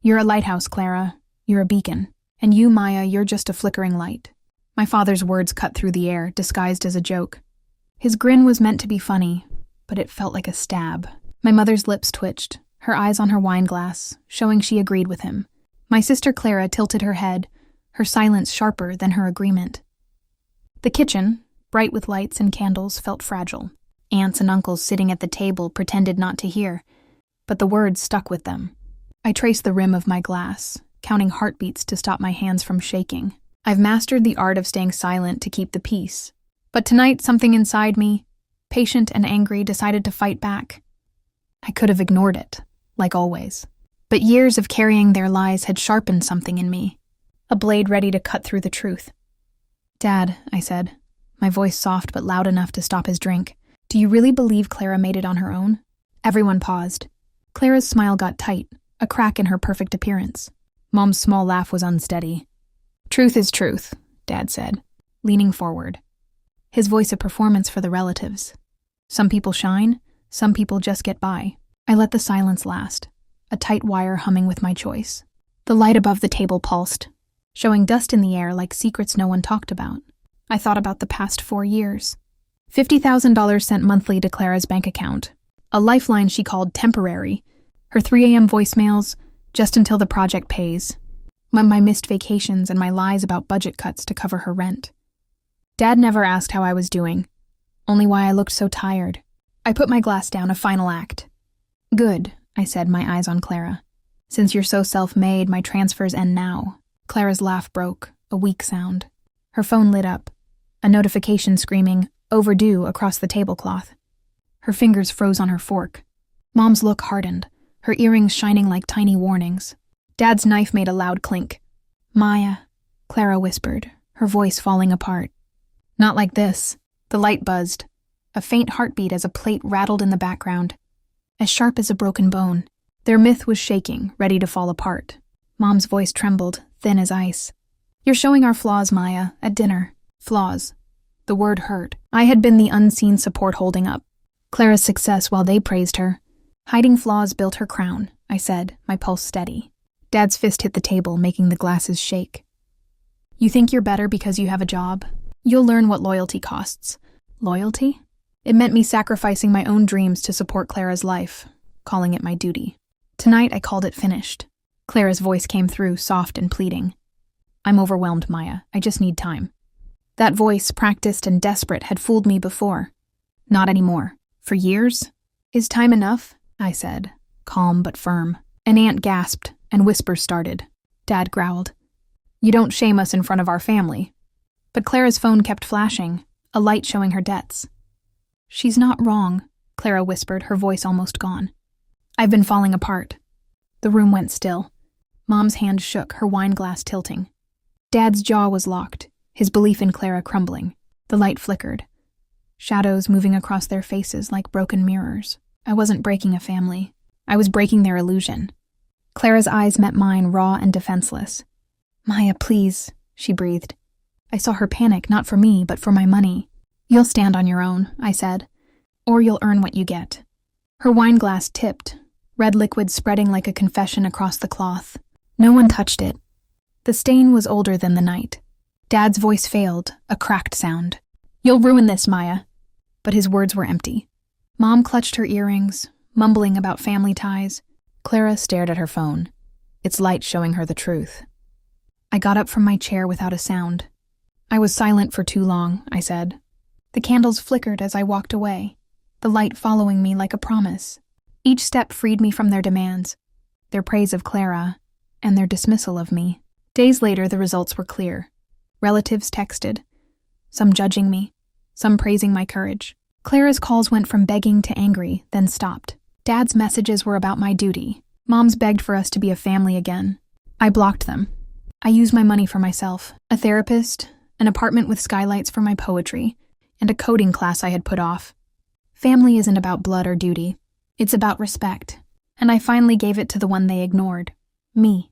You're a lighthouse, Clara. You're a beacon. And you, Maya, you're just a flickering light. My father's words cut through the air, disguised as a joke. His grin was meant to be funny, but it felt like a stab. My mother's lips twitched, her eyes on her wine glass, showing she agreed with him. My sister Clara tilted her head, her silence sharper than her agreement. The kitchen, bright with lights and candles, felt fragile. Aunts and uncles sitting at the table pretended not to hear, but the words stuck with them. I traced the rim of my glass, counting heartbeats to stop my hands from shaking. I've mastered the art of staying silent to keep the peace. But tonight, something inside me, patient and angry, decided to fight back. I could have ignored it, like always. But years of carrying their lies had sharpened something in me, a blade ready to cut through the truth. "Dad," I said, my voice soft but loud enough to stop his drink, "do you really believe Clara made it on her own?" Everyone paused. Clara's smile got tight, a crack in her perfect appearance. Mom's small laugh was unsteady. "Truth is truth," Dad said, leaning forward. His voice a performance for the relatives. Some people shine, some people just get by. I let the silence last, a tight wire humming with my choice. The light above the table pulsed, showing dust in the air like secrets no one talked about. I thought about the past 4 years. $50,000 sent monthly to Clara's bank account, a lifeline she called temporary, her 3 a.m. voicemails, just until the project pays, my missed vacations and my lies about budget cuts to cover her rent. Dad never asked how I was doing, only why I looked so tired. I put my glass down, a final act. "Good," I said, my eyes on Clara. "Since you're so self-made, my transfers end now." Clara's laugh broke, a weak sound. Her phone lit up, a notification screaming, "Overdue," across the tablecloth. Her fingers froze on her fork. Mom's look hardened, her earrings shining like tiny warnings. Dad's knife made a loud clink. "Maya," Clara whispered, her voice falling apart. "Not like this." The light buzzed, a faint heartbeat as a plate rattled in the background, as sharp as a broken bone. Their myth was shaking, ready to fall apart. Mom's voice trembled, thin as ice. "You're showing our flaws, Maya, at dinner." Flaws. The word hurt. I had been the unseen support holding up Clara's success while they praised her. "Hiding flaws built her crown," I said, my pulse steady. Dad's fist hit the table, making the glasses shake. "You think you're better because you have a job? You'll learn what loyalty costs." Loyalty? It meant me sacrificing my own dreams to support Clara's life, calling it my duty. Tonight I called it finished. Clara's voice came through, soft and pleading. "I'm overwhelmed, Maya. I just need time." That voice, practiced and desperate, had fooled me before. Not anymore. For years? "Is time enough?" I said, calm but firm. An aunt gasped, and whispers started. Dad growled. "You don't shame us in front of our family." But Clara's phone kept flashing, a light showing her debts. "She's not wrong," Clara whispered, her voice almost gone. "I've been falling apart." The room went still. Mom's hand shook, her wine glass tilting. Dad's jaw was locked, his belief in Clara crumbling. The light flickered, shadows moving across their faces like broken mirrors. I wasn't breaking a family. I was breaking their illusion. Clara's eyes met mine, raw and defenseless. "Maya, please," she breathed. I saw her panic, not for me, but for my money. "You'll stand on your own," I said, "or you'll earn what you get." Her wine glass tipped, red liquid spreading like a confession across the cloth. No one touched it. The stain was older than the night. Dad's voice failed, a cracked sound. "You'll ruin this, Maya." But his words were empty. Mom clutched her earrings, mumbling about family ties. Clara stared at her phone, its light showing her the truth. I got up from my chair without a sound. "I was silent for too long," I said. The candles flickered as I walked away, the light following me like a promise. Each step freed me from their demands, their praise of Clara, and their dismissal of me. Days later, the results were clear. Relatives texted, some judging me, some praising my courage. Clara's calls went from begging to angry, then stopped. Dad's messages were about my duty. Mom's begged for us to be a family again. I blocked them. I used my money for myself, a therapist, an apartment with skylights for my poetry, and a coding class I had put off. Family isn't about blood or duty. It's about respect. And I finally gave it to the one they ignored. Me.